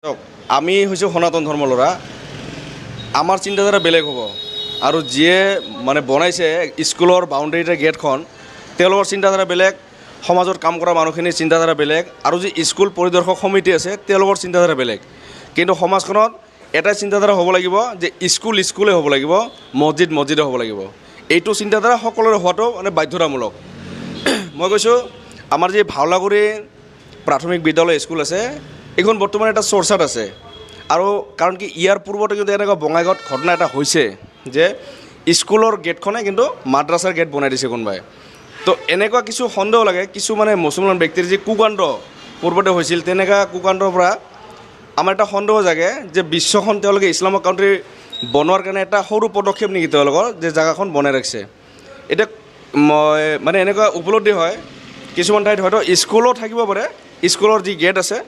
চাওক আমি হৈছোঁ সনাতন ধৰ্মৰ ল'ৰা আমাৰ চিন্তাধাৰা বেলেগ হ'ব আৰু যিয়ে মানে বনাইছে স্কুলৰ বাউণ্ডেৰীতে গেটখন তেওঁলোকৰ চিন্তাধাৰা বেলেগ সমাজত কাম কৰা মানুহখিনিৰ চিন্তাধাৰা বেলেগ আৰু যি স্কুল পৰিদৰ্শক সমিতি আছে তেওঁলোকৰ চিন্তাধাৰা বেলেগ কিন্তু সমাজখনত এটাই চিন্তাধাৰা হ'ব লাগিব যে স্কুলে হ'ব লাগিব মছজিদে হ'ব লাগিব এইটো চিন্তাধাৰা সকলোৰে হোৱাটো মানে বাধ্যতামূলক মই কৈছোঁ আমাৰ যি ভাওলাগুৰি প্ৰাথমিক বিদ্যালয় স্কুল আছে এইখন বৰ্তমান এটা চৰ্চাত আছে আৰু কাৰণ কি ইয়াৰ পূৰ্বতে কিন্তু এনেকুৱা বঙাইগাঁৱত ঘটনা এটা হৈছে যে স্কুলৰ গেটখনে কিন্তু মাদ্ৰাছাৰ গেট বনাই দিছে কোনোবাই তো এনেকুৱা কিছু সন্দেহ লাগে কিছু মানে মুছলমান ব্যক্তিৰ যি কুকাণ্ড পূৰ্বতে হৈছিল তেনেকুৱা কুকাণ্ডৰ পৰা আমাৰ এটা সন্দেহ জাগে যে বিশ্বখন তেওঁলোকে ইছলামিক কাউণ্ট্ৰি বনোৱাৰ কাৰণে এটা সৰু পদক্ষেপ নেকি তেওঁলোকৰ যে জেগাখন বনাই ৰাখিছে এতিয়া মই মানে এনেকুৱা উপলব্ধি হয় কিছুমান ঠাইত হয়তো স্কুলো থাকিব পাৰে স্কুলৰ যি গেট আছে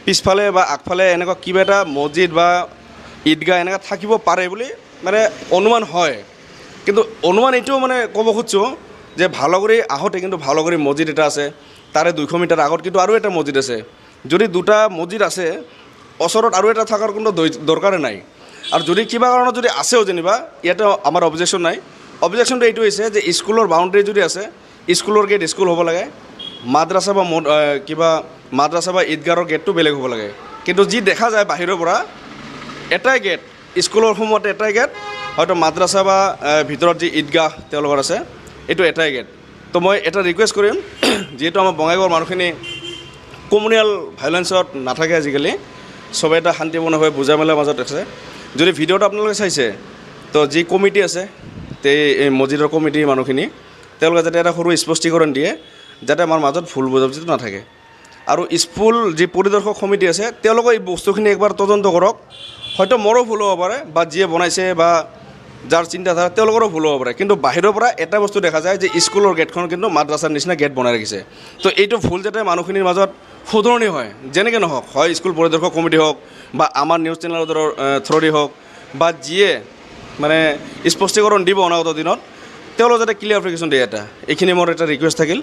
পিছফালে বা আগফালে এনেকুৱা কিবা এটা মছজিদ বা ঈদগাহ এনেকুৱা থাকিব পাৰে বুলি মানে অনুমান হয় কিন্তু অনুমান এইটোও মানে ক'ব খুজিছোঁ যে ভাওলাগুৰি আহোঁতে কিন্তু ভাওলাগুৰি মছজিদ এটা আছে তাৰে 200 মিটাৰ আগত কিন্তু আৰু এটা মছজিদ আছে যদি দুটা মছজিদ আছে ওচৰত আৰু এটা থকাৰ কোনো দৰকাৰে নাই আৰু যদি কিবা কাৰণত যদি আছেও যেনিবা ইয়াতে আমাৰ অবজেকশ্যন নাই অবজেকশ্যনটো এইটো হৈছে যে স্কুলৰ বাউণ্ডেৰী যদি আছে স্কুলৰ গেট স্কুল হ'ব লাগে মাদ্ৰাছা বা কিবা মাদ্ৰাছা বা ঈদগাহৰ গেটটো বেলেগ হ'ব লাগে কিন্তু যি দেখা যায় বাহিৰৰ পৰা এটাই গেট স্কুলৰ সময়তে এটাই গেট হয়তো মাদ্ৰাছা বা ভিতৰত যি ঈদগাহ তেওঁলোকৰ আছে এইটো এটাই গেট তো মই এটা ৰিকুৱেষ্ট কৰিম যিহেতু আমাৰ বঙাইগাঁৱৰ মানুহখিনি কমিউনেল ভাইলেঞ্চত নাথাকে আজিকালি চবে এটা শান্তিপূৰ্ণ হৈ বুজা মেলাৰ মাজত আছে যদি ভিডিঅ'টো আপোনালোকে চাইছে তো যি কমিটি আছে এই মছজিদৰ কমিটিৰ মানুহখিনি তেওঁলোকে যাতে এটা সৰু স্পষ্টীকৰণ দিয়ে যাতে আমাৰ মাজত ভুল বুজাবুজিটো নাথাকে আৰু স্কুল যি পৰিদৰ্শক সমিতি আছে তেওঁলোকে এই বস্তুখিনি একবাৰ তদন্ত কৰক হয়তো মোৰো ভুল হ'ব পাৰে বা যিয়ে বনাইছে বা যাৰ চিন্তাধাৰা তেওঁলোকৰো ভুল হ'ব পাৰে কিন্তু বাহিৰৰ পৰা এটা বস্তু দেখা যায় যে স্কুলৰ গেটখন কিন্তু মাদ্ৰাছাৰ নিচিনা গেট বনাই ৰাখিছে তো এইটো ভুল যাতে মানুহখিনিৰ মাজত শুধৰণি হয় যেনেকৈ নহওক হয় স্কুল পৰিদৰ্শক কমিটি হওক বা আমাৰ নিউজ চেনেলৰ থ্ৰ'দি হওক বা যিয়ে মানে স্পষ্টীকৰণ দিব অনাগত দিনত তেওঁলোক যাতে ক্লিয়াৰিফিকেশ্যন দিয়ে এইখিনি মোৰ এটা ৰিকুৱেষ্ট থাকিল